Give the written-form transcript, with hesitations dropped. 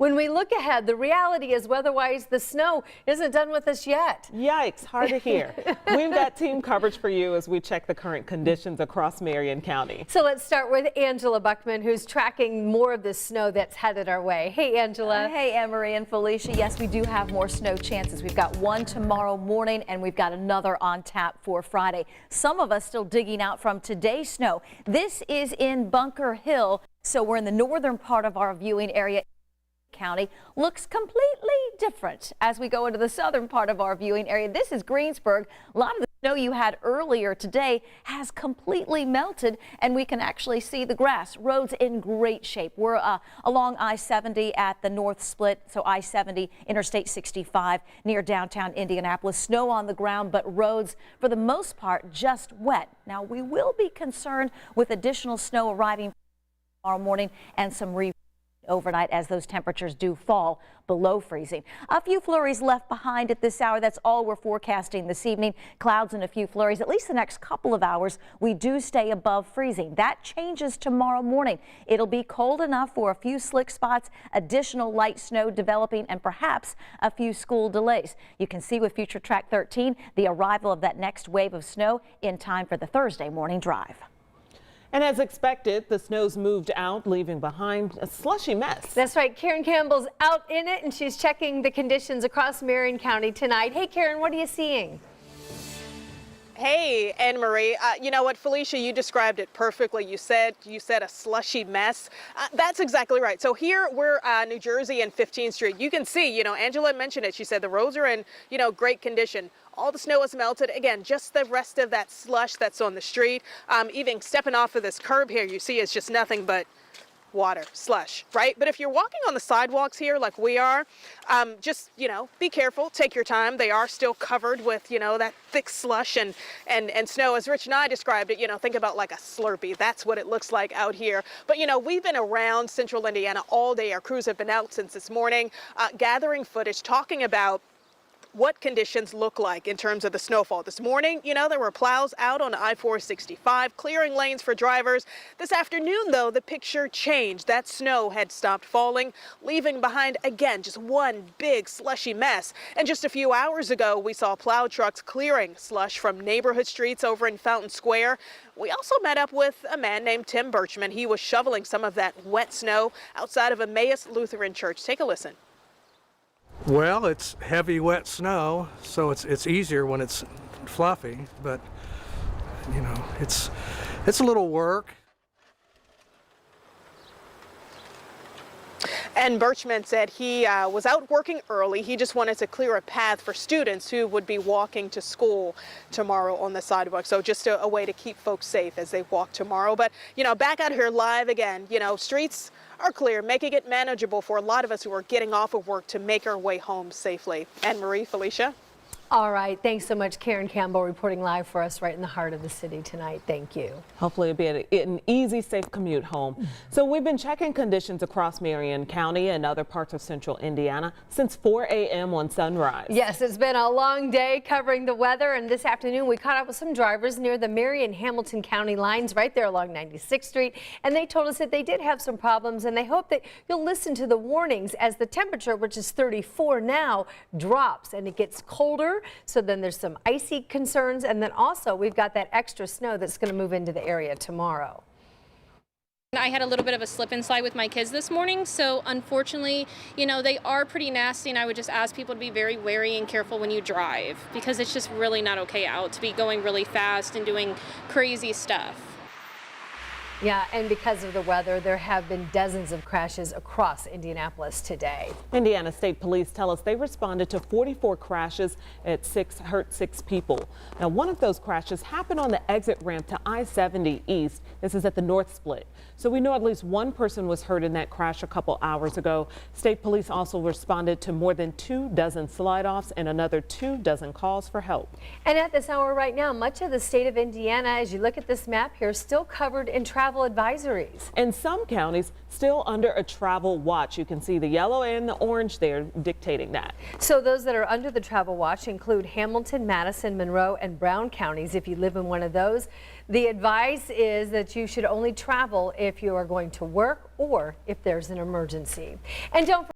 When we look ahead, the reality is weather-wise, the snow isn't done with us yet. Yikes, hard to hear. We've got team coverage for you as we check the current conditions across Marion County. So let's start with Angela Buchman, who's tracking more of the snow that's headed our way. Hey, Angela. Hey, Anne-Marie and Felicia. Yes, we do have more snow chances. We've got one tomorrow morning, and we've got another on tap for Friday. Some of us still digging out from today's snow. This is in Bunker Hill, so we're in the northern part of our viewing area. County looks completely different as we go into the southern part of our viewing area. This is Greensburg. A lot of the snow you had earlier today has completely melted, and we can actually see the grass. Roads in great shape. We're along I-70 at the north split, so I-70 Interstate 65 near downtown Indianapolis. Snow on the ground, but roads for the most part just wet. Now we will be concerned with additional snow arriving tomorrow morning and some overnight as those temperatures do fall below freezing. A few flurries left behind at this hour. That's all we're forecasting this evening. Clouds and a few flurries. At least the next couple of hours, we do stay above freezing. That changes tomorrow morning. It'll be cold enough for a few slick spots, additional light snow developing, and perhaps a few school delays. You can see with Future Track 13 the arrival of that next wave of snow in time for the Thursday morning drive. And as expected, the snow's moved out, leaving behind a slushy mess. That's right. Karen Campbell's out in it, and she's checking the conditions across Marion County tonight. Hey, Karen, what are you seeing? Hey, Anne-Marie. You know what, Felicia, you described it perfectly. You said a slushy mess. That's exactly right. So here we're New Jersey and 15th Street. You can see, Angela mentioned it. She said the roads are in, great condition. All the snow has melted. Again, just the rest of that slush that's on the street. Even stepping off of this curb here, you see it's just nothing but water, slush, right? But if you're walking on the sidewalks here like we are, just, be careful, take your time. They are still covered with, that thick slush and snow. As Rich and I described it, think about like a Slurpee. That's what it looks like out here. But, we've been around central Indiana all day. Our crews have been out since this morning, gathering footage, talking about what conditions look like in terms of the snowfall. This morning, there were plows out on I-465, clearing lanes for drivers. This afternoon, though, the picture changed. That snow had stopped falling, leaving behind, again, just one big slushy mess. And just a few hours ago, we saw plow trucks clearing slush from neighborhood streets over in Fountain Square. We also met up with a man named Tim Birchman. He was shoveling some of that wet snow outside of Emmaus Lutheran Church. Take a listen. Well, it's heavy, wet snow, so it's easier when it's fluffy, but it's a little work. And Birchman said he was out working early. He just wanted to clear a path for students who would be walking to school tomorrow on the sidewalk. So just a way to keep folks safe as they walk tomorrow. But, back out here live again, streets are clear, making it manageable for a lot of us who are getting off of work to make our way home safely. Anne-Marie, Felicia. All right. Thanks so much, Karen Campbell, reporting live for us right in the heart of the city tonight. Thank you. Hopefully it'll be an easy, safe commute home. So we've been checking conditions across Marion County and other parts of central Indiana since 4 a.m. on sunrise. Yes, it's been a long day covering the weather, and this afternoon we caught up with some drivers near the Marion-Hamilton County lines right there along 96th Street, and they told us that they did have some problems, and they hope that you'll listen to the warnings as the temperature, which is 34 now, drops and it gets colder. So then there's some icy concerns, and then also we've got that extra snow that's going to move into the area tomorrow. I had a little bit of a slip and slide with my kids this morning, so unfortunately, they are pretty nasty, and I would just ask people to be very wary and careful when you drive, because it's just really not okay out to be going really fast and doing crazy stuff. Yeah, and because of the weather, there have been dozens of crashes across Indianapolis today. Indiana State Police tell us they responded to 44 crashes at hurt 6 people. Now, one of those crashes happened on the exit ramp to I-70 East. This is at the north split. So we know at least one person was hurt in that crash a couple hours ago. State Police also responded to more than 24 slide-offs and another 24 calls for help. And at this hour right now, much of the state of Indiana, as you look at this map here, still covered in travel advisories. And some counties still under a travel watch. You can see the yellow and the orange there dictating that. So those that are under the travel watch include Hamilton, Madison, Monroe, and Brown counties. If you live in one of those, the advice is that you should only travel if you are going to work or if there's an emergency. And don't